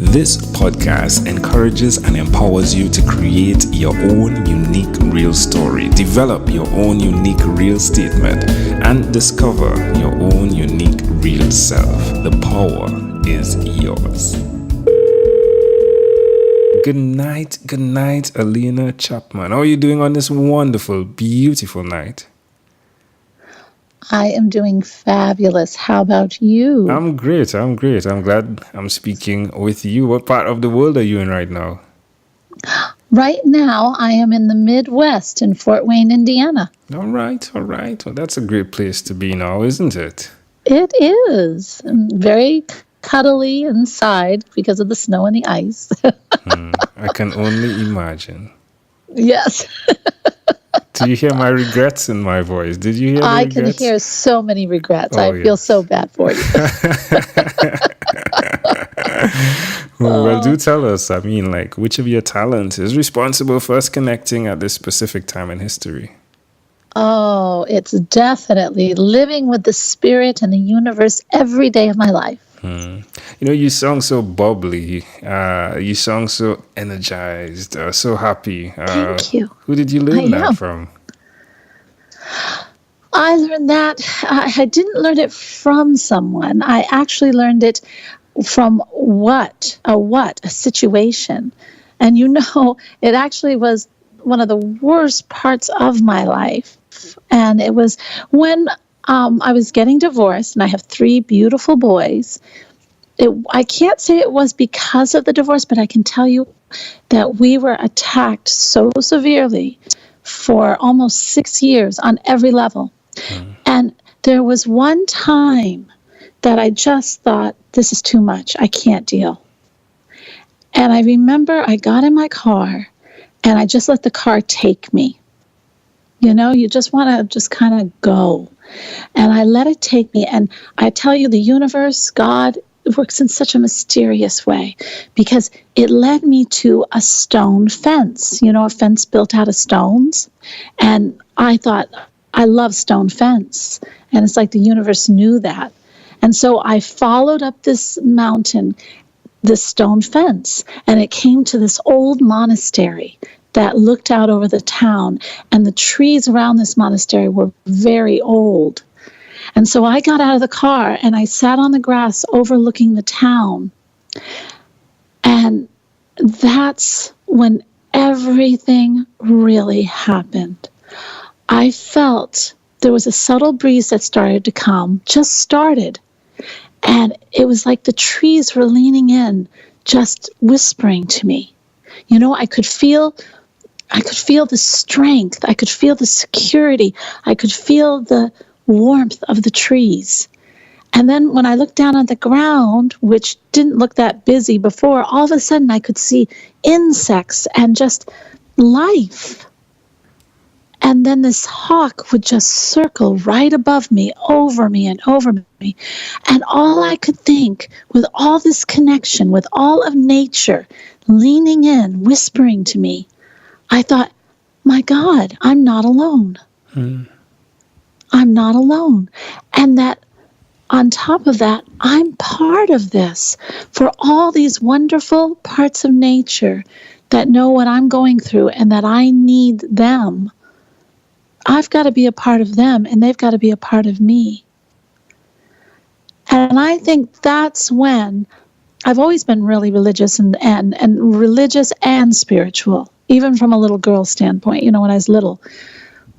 This podcast encourages and empowers you to create your own unique real story, develop your own unique real statement, and discover your own unique real self. The power is yours. Good night, Alena Chapman. How are you doing on this wonderful, beautiful night? I am doing fabulous. How about you? I'm great. I'm glad I'm speaking with you. What part of the world are you in right now? Right now, I am in the Midwest in Fort Wayne, Indiana. All right. Well, that's a great place to be now, isn't it? It is very cuddly inside because of the snow and the ice. I can only imagine. Yes. Do you hear my regrets in my voice? Did you hear the I regrets? can hear so many regrets. Oh, I feel so bad for you. Well, do tell us. I mean, which of your talents is responsible for us connecting at this specific time in history? Oh, it's definitely living with the spirit and the universe every day of my life. You sound so bubbly. You sound so energized, so happy. Thank you. Who did you learn that from? I learned that. I didn't learn it from someone. I actually learned it from a situation. And it actually was one of the worst parts of my life. And it was when I was getting divorced, and I have 3 beautiful boys. I can't say it was because of the divorce, but I can tell you that we were attacked so severely for almost 6 years on every level. And there was one time that I just thought, this is too much. I can't deal. And I remember I got in my car and I just let the car take me. You just want to just kind of go. And I let it take me. And I tell you, the universe, God, works in such a mysterious way because it led me to a stone fence, a fence built out of stones. And I thought, I love stone fence. And it's like the universe knew that. And so I followed up this mountain, this stone fence, and it came to this old monastery that looked out over the town. And the trees around this monastery were very old. And so I got out of the car and I sat on the grass overlooking the town. And that's when everything really happened. I felt there was a subtle breeze that started to come, just started. And it was like the trees were leaning in, just whispering to me. I could feel the strength. I could feel the security. I could feel the warmth of the trees. And then when I looked down on the ground, which didn't look that busy before, all of a sudden I could see insects and just life. And then this hawk would just circle right above me, over me, and over me. And all I could think, with all this connection, with all of nature leaning in, whispering to me, I thought, my God, I'm not alone. I'm not alone. And that on top of that, I'm part of this. For all these wonderful parts of nature that know what I'm going through and that I need them, I've got to be a part of them, and they've got to be a part of me. And I think that's when I've always been really religious and religious and spiritual, even from a little girl standpoint, when I was little.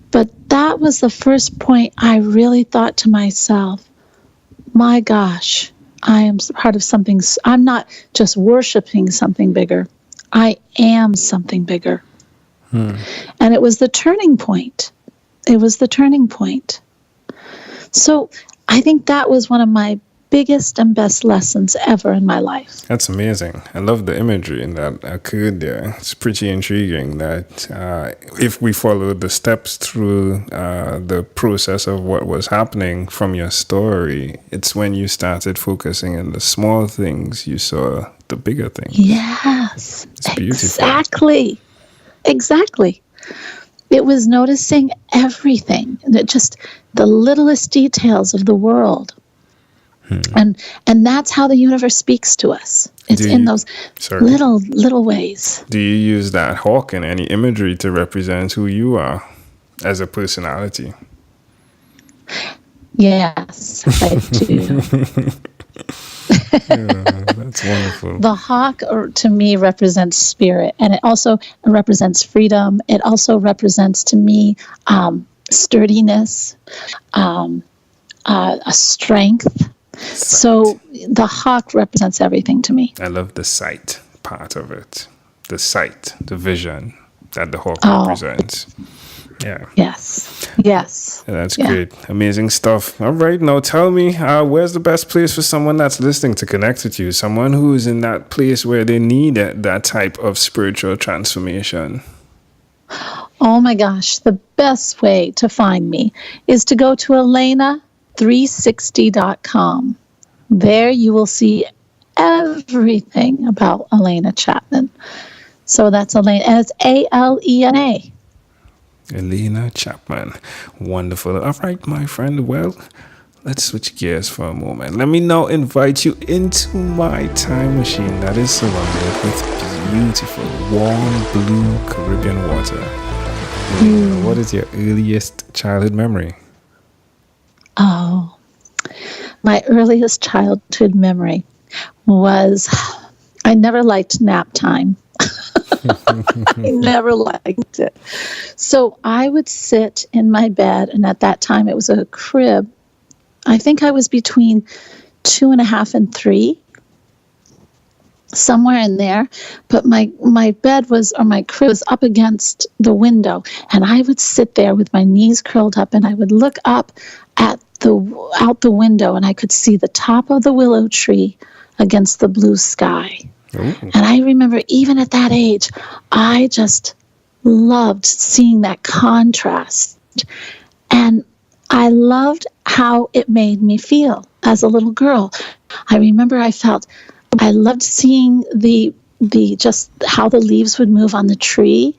But that was the first point I really thought to myself, my gosh, I am part of something. I'm not just worshiping something bigger. I am something bigger. And it was the turning point. So I think that was one of my biggest and best lessons ever in my life. That's amazing. I love the imagery in that occurred there. It's pretty intriguing that if we follow the steps through the process of what was happening from your story, it's when you started focusing on the small things, you saw the bigger things. Yes, it's beautiful. Exactly. It was noticing everything, just the littlest details of the world. And that's how the universe speaks to us. It's in those sorry. little ways. Do you use that hawk in any imagery to represent who you are as a personality? Yes, I do. That's wonderful. The hawk, to me, represents spirit, and it also represents freedom. It also represents, to me, sturdiness, a strength. So the hawk represents everything to me. I love the sight part of it. The sight, the vision that the hawk represents. Yeah. Yes. Yes. That's great. Amazing stuff. All right. Now tell me, where's the best place for someone that's listening to connect with you? Someone who's in that place where they need that type of spiritual transformation. Oh my gosh. The best way to find me is to go to Alena360.com. There you will see everything about Alena Chapman. So that's Alena, and it's Alena. Alena Chapman. Wonderful. All right, my friend. Well, let's switch gears for a moment. Let me now invite you into my time machine that is surrounded with beautiful, warm, blue Caribbean water. What is your earliest childhood memory? Oh, my earliest childhood memory was I never liked nap time. I never liked it. So I would sit in my bed, and at that time it was a crib. I think I was between 2.5 and 3, somewhere in there. But my bed was, or my crib was up against the window, and I would sit there with my knees curled up, and I would look up out the window, and I could see the top of the willow tree against the blue sky. Ooh. And I remember even at that age, I just loved seeing that contrast. And I loved how it made me feel as a little girl. I remember I loved seeing the just how the leaves would move on the tree.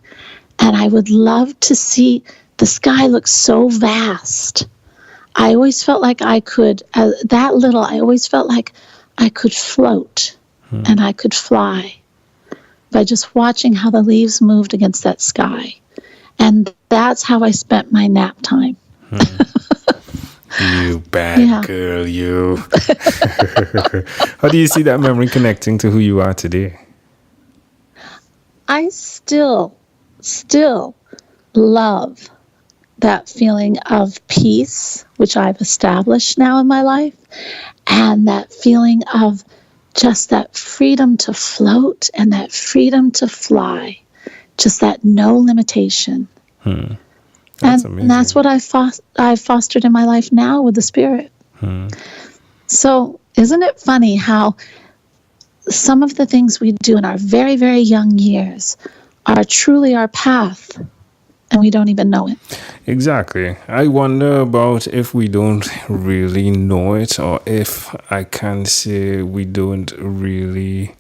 And I would love to see the sky look so vast. I always felt like I could, I always felt like I could float. And I could fly by just watching how the leaves moved against that sky. And that's how I spent my nap time. You bad girl, you. How do you see that memory connecting to who you are today? I still love that feeling of peace, which I've established now in my life, and that feeling of just that freedom to float and that freedom to fly, just that no limitation. That's amazing. And that's what I've fostered in my life now with the Spirit. So isn't it funny how some of the things we do in our very, very young years are truly our path, and we don't even know it? Exactly. I wonder about if we don't really know it, or if I can say we don't really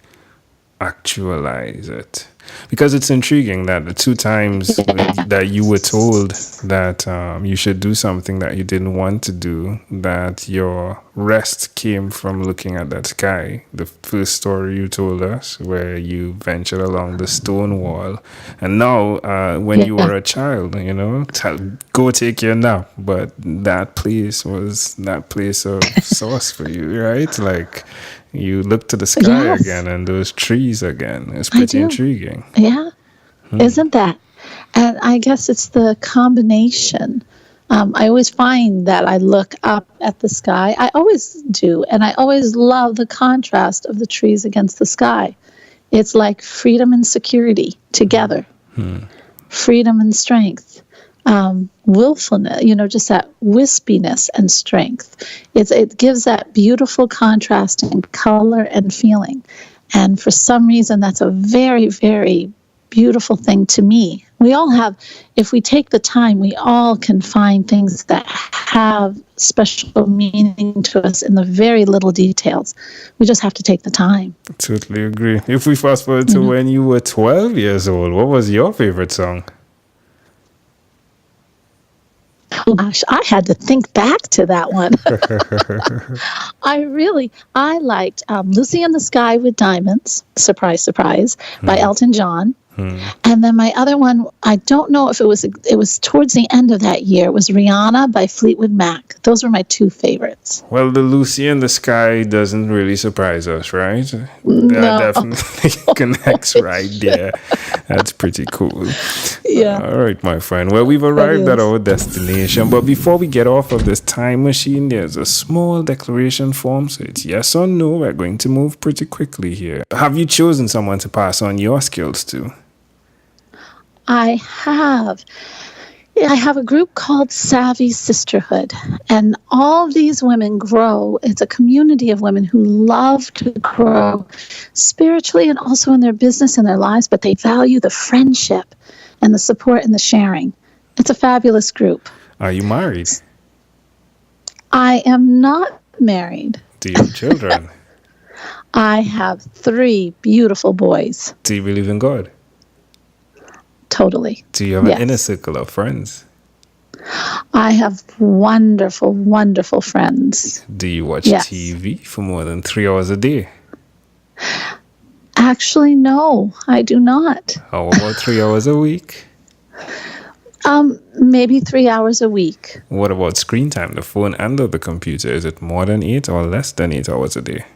actualize it. Because it's intriguing that the 2 times that you were told that you should do something that you didn't want to do, that your rest came from looking at that sky. The first story you told us, where you ventured along the stone wall. And now, when you were a child, go take your nap. But that place was that place of source for you, right? Like, you look to the sky again and those trees again. It's pretty intriguing. Yeah. Isn't that? And I guess it's the combination. I always find that I look up at the sky. I always do. And I always love the contrast of the trees against the sky. It's like freedom and security together. Freedom and strength. Willfulness, just that wispiness and strength. It gives that beautiful contrast in color and feeling. And for some reason, that's a very, very beautiful thing to me. We all have, if we take the time, we all can find things that have special meaning to us in the very little details. We just have to take the time. I totally agree. If we fast forward to when you were 12 years old, what was your favorite song? Oh gosh, I had to think back to that one. I liked Lucy in the Sky with Diamonds, surprise, surprise, by Elton John. And then my other one, I don't know if it was towards the end of that year, it was Rihanna by Fleetwood Mac. Those were my two favorites. Well, the Lucy in the Sky doesn't really surprise us, right? That No. definitely connects right there. That's pretty cool. Yeah. All right, my friend. Well, we've arrived at is. our destination, but before we get off of this time machine, there's a small declaration form. So it's yes or no. We're going to move pretty quickly here. Have you chosen someone to pass on your skills to? I have. I have a group called Savvy Sisterhood, and all these women grow. It's a community of women who love to grow spiritually and also in their business and their lives, but they value the friendship and the support and the sharing. It's a fabulous group. Are you married? I am not married. Do you have children? I have 3 beautiful boys. Do you believe in God? Totally. Do you have Yes. an inner circle of friends? I have wonderful, wonderful friends. Do you watch Yes. TV for more than 3 hours a day? Actually, no, I do not. How about 3 hours a week? Maybe 3 hours a week. What about screen time, the phone and the computer? Is it more than 8 or less than 8 hours a day?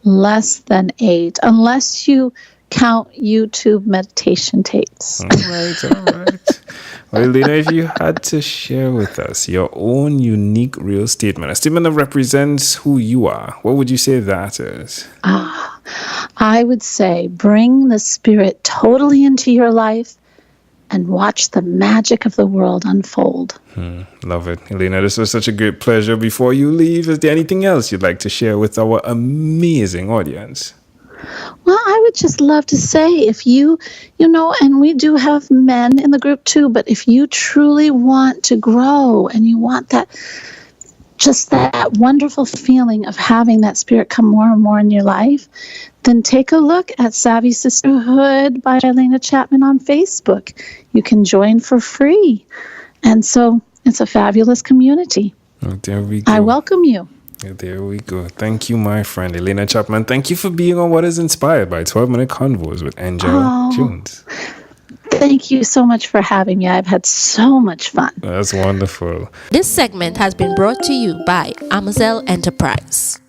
Less than 8, unless you count YouTube meditation tapes. All right. Well, Alena, if you had to share with us your own unique real statement, a statement that represents who you are, what would you say that is? I would say bring the spirit totally into your life and watch the magic of the world unfold. Love it. Alena, this was such a great pleasure. Before you leave, is there anything else you'd like to share with our amazing audience? Well, I would just love to say if you and we do have men in the group too, but if you truly want to grow and you want that wonderful feeling of having that spirit come more and more in your life, then take a look at Savvy Sisterhood by Alena Chapman on Facebook. You can join for free. And so it's a fabulous community. Oh, there we go. I welcome you. There we go. Thank you, my friend Alena Chapman. Thank you for being on What Is Inspired by 12-Minute Convos with Angel Jones. Thank you so much for having me. I've had so much fun. That's wonderful. This segment has been brought to you by Amazel Enterprise.